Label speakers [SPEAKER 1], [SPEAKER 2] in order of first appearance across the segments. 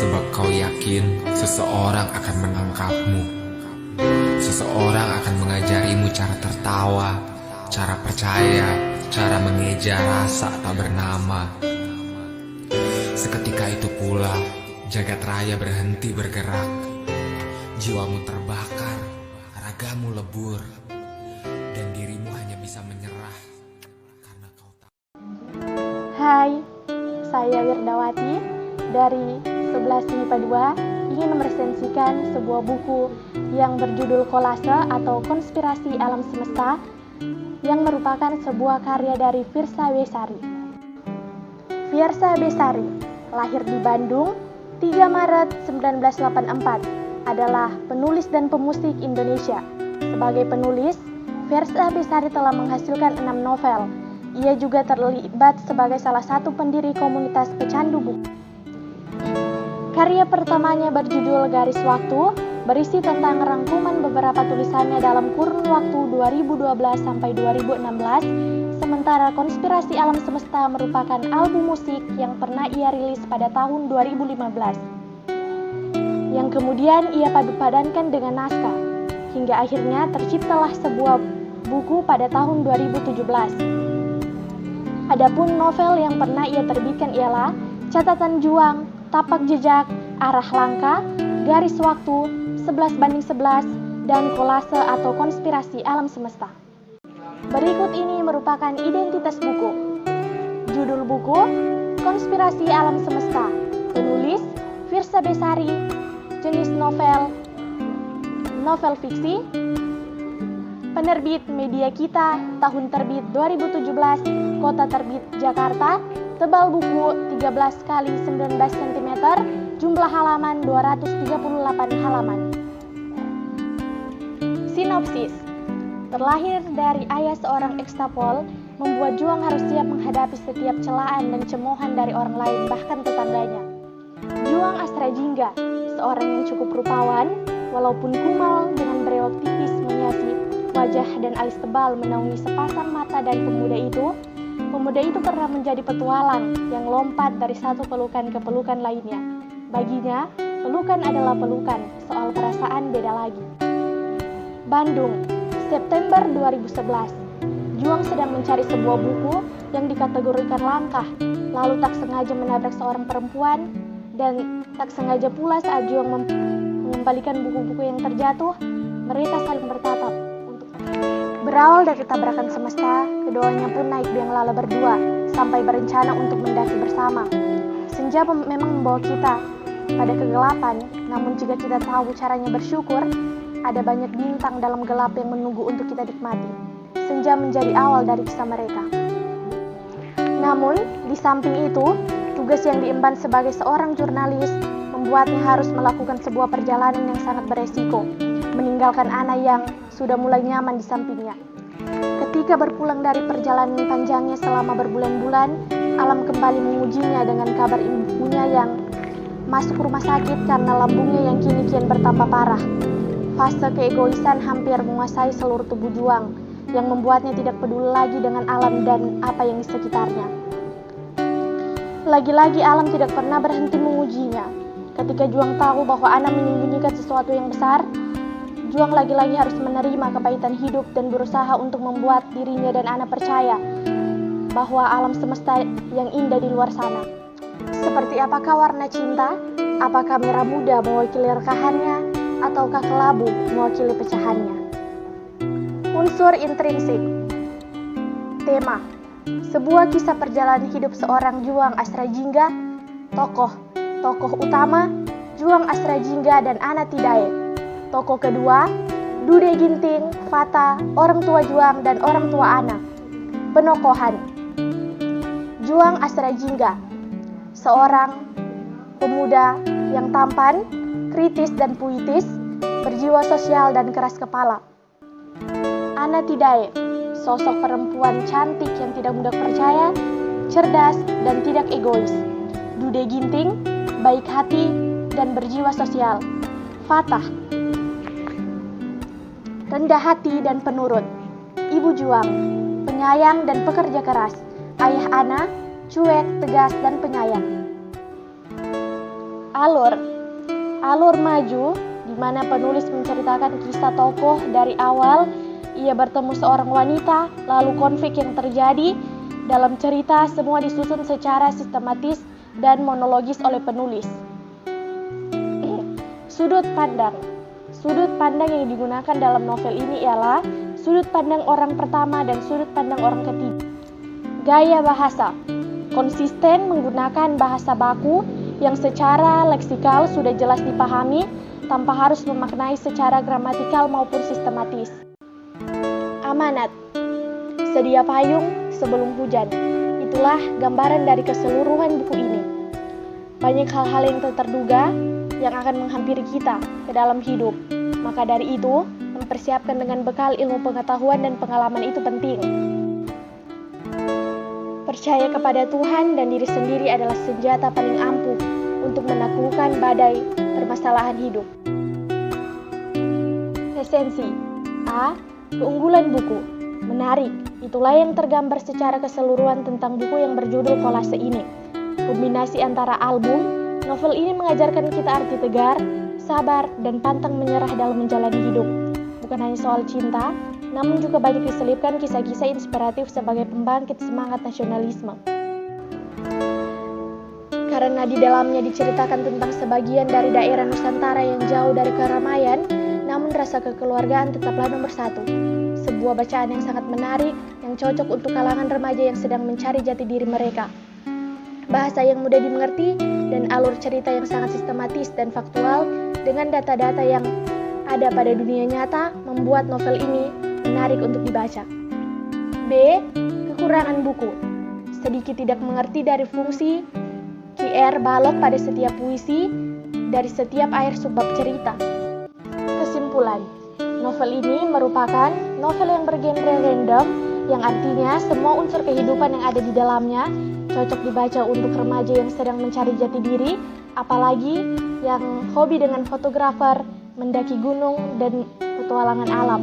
[SPEAKER 1] Sebab kau yakin seseorang akan menangkapmu. Seseorang akan mengajarimu cara tertawa, cara percaya, cara mengeja rasa tak bernama. Seketika itu pula jagat raya berhenti bergerak. Jiwamu terbakar, ragamu lebur, dan dirimu hanya bisa menyerah karena kau tak.
[SPEAKER 2] Hai, saya Wirdawati dari 11 MIPA 2 ingin meresensikan sebuah buku yang berjudul Kolase atau Konspirasi Alam Semesta yang merupakan sebuah karya dari Firsa Besari. Firsa Besari lahir di Bandung 3 Maret 1984, adalah penulis dan pemusik Indonesia. Sebagai penulis, Firsa Besari telah menghasilkan 6 novel. Ia juga terlibat sebagai salah satu pendiri komunitas pecandu buku. Karya pertamanya berjudul Garis Waktu, berisi tentang rangkuman beberapa tulisannya dalam kurun waktu 2012 sampai 2016, sementara Konspirasi Alam Semesta merupakan album musik yang pernah ia rilis pada tahun 2015, yang kemudian ia padu-padankan dengan naskah, hingga akhirnya terciptalah sebuah buku pada tahun 2017. Adapun novel yang pernah ia terbitkan ialah Catatan Juang, Tapak Jejak, Arah Langkah, Garis Waktu, 11:11, dan Kolase atau Konspirasi Alam Semesta. Berikut ini merupakan identitas buku. Judul buku, Konspirasi Alam Semesta. Penulis, Firsa Besari. Jenis novel, novel fiksi. Penerbit Media Kita, tahun terbit 2017, kota terbit Jakarta. Tebal buku 13 x 19 cm, jumlah halaman 238 halaman. Sinopsis. Terlahir dari ayah seorang ekstapol, membuat Juang harus siap menghadapi setiap celaan dan cemoohan dari orang lain, bahkan tetangganya. Juang Astrajingga, seorang yang cukup rupawan, walaupun kumal dengan brewok tipis menghiasi wajah dan alis tebal menaungi sepasang mata dari pemuda itu. Pemuda itu pernah menjadi petualang yang lompat dari satu pelukan ke pelukan lainnya. Baginya, pelukan adalah pelukan, soal perasaan beda lagi. Bandung, September 2011. Juang sedang mencari sebuah buku yang dikategorikan langka, lalu tak sengaja menabrak seorang perempuan, dan tak sengaja pula saat Juang mengembalikan buku-buku yang terjatuh, mereka saling bertatap. Berawal dari tabrakan semesta, keduanya pun naik biang lala berdua, sampai berencana untuk mendaki bersama. Senja memang membawa kita pada kegelapan, namun jika kita tahu caranya bersyukur, ada banyak bintang dalam gelap yang menunggu untuk kita nikmati. Senja menjadi awal dari kisah mereka. Namun, di samping itu, tugas yang diemban sebagai seorang jurnalis membuatnya harus melakukan sebuah perjalanan yang sangat beresiko, meninggalkan Ana yang sudah mulai nyaman di sampingnya. Ketika berpulang dari perjalanan panjangnya selama berbulan-bulan, alam kembali mengujinya dengan kabar ibunya yang masuk rumah sakit karena lambungnya yang kini kian bertambah parah. Fase keegoisan hampir menguasai seluruh tubuh Juang, yang membuatnya tidak peduli lagi dengan alam dan apa yang di sekitarnya. Lagi-lagi alam tidak pernah berhenti mengujinya. Ketika Juang tahu bahwa Ana menyembunyikan sesuatu yang besar, Juang lagi-lagi harus menerima kepahitan hidup dan berusaha untuk membuat dirinya dan Ana percaya bahwa alam semesta yang indah di luar sana. Seperti apakah warna cinta? Apakah merah muda mewakili rekahannya? Ataukah kelabu mewakili pecahannya? Unsur intrinsik. Tema. Sebuah kisah perjalanan hidup seorang Juang Astrajingga. Tokoh utama, Juang Astrajingga dan Ana Tidae. Tokoh kedua, Dude Ginting, Fata, orang tua Juang dan orang tua Ana. Penokohan. Juang Astrajingga, seorang pemuda yang tampan, kritis dan puitis, berjiwa sosial dan keras kepala. Ana Tidae, sosok perempuan cantik yang tidak mudah percaya, cerdas dan tidak egois. Dude Ginting, baik hati dan berjiwa sosial. Fatah, rendah hati dan penurut. Ibu Juang, penyayang dan pekerja keras. Ayah Ana, cuek, tegas dan penyayang. Alur. Alur maju, di mana penulis menceritakan kisah tokoh dari awal ia bertemu seorang wanita, lalu konflik yang terjadi. Dalam cerita, semua disusun secara sistematis dan monologis oleh penulis. Sudut pandang. Sudut pandang yang digunakan dalam novel ini ialah sudut pandang orang pertama dan sudut pandang orang ketiga. Gaya bahasa. Konsisten menggunakan bahasa baku yang secara leksikal sudah jelas dipahami tanpa harus memaknai secara gramatikal maupun sistematis. Amanat. Sedia payung sebelum hujan. Itulah gambaran dari keseluruhan buku ini. Banyak hal-hal yang tak terduga yang akan menghampiri kita ke dalam hidup. Maka dari itu, mempersiapkan dengan bekal ilmu pengetahuan dan pengalaman itu penting. Percaya kepada Tuhan dan diri sendiri adalah senjata paling ampuh untuk menaklukkan badai permasalahan hidup. Resensi. A. Keunggulan buku. Menarik. Itulah yang tergambar secara keseluruhan tentang buku yang berjudul Kolase ini. Kombinasi antara album, novel ini mengajarkan kita arti tegar, sabar, dan pantang menyerah dalam menjalani hidup. Bukan hanya soal cinta, namun juga banyak diselipkan kisah-kisah inspiratif sebagai pembangkit semangat nasionalisme. Karena di dalamnya diceritakan tentang sebagian dari daerah Nusantara yang jauh dari keramaian, namun rasa kekeluargaan tetaplah nomor satu. Sebuah bacaan yang sangat menarik, yang cocok untuk kalangan remaja yang sedang mencari jati diri mereka. Bahasa yang mudah dimengerti dan alur cerita yang sangat sistematis dan faktual dengan data-data yang ada pada dunia nyata membuat novel ini menarik untuk dibaca. B. Kekurangan buku. Sedikit tidak mengerti dari fungsi QR balok pada setiap puisi dari setiap air subbab cerita. Kesimpulan, novel ini merupakan novel yang bergenre random yang artinya semua unsur kehidupan yang ada di dalamnya cocok dibaca untuk remaja yang sedang mencari jati diri, apalagi yang hobi dengan fotografer, mendaki gunung, dan petualangan alam.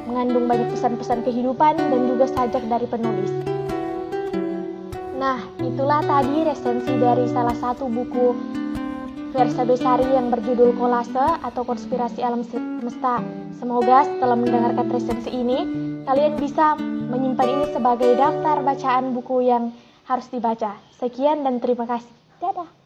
[SPEAKER 2] Mengandung banyak pesan-pesan kehidupan dan juga sajak dari penulis. Nah, itulah tadi resensi dari salah satu buku Fiersa Besari yang berjudul Kolase atau Konspirasi Alam Semesta. Semoga setelah mendengarkan resensi ini, kalian bisa menyimpan ini sebagai daftar bacaan buku yang harus dibaca. Sekian dan terima kasih. Dadah.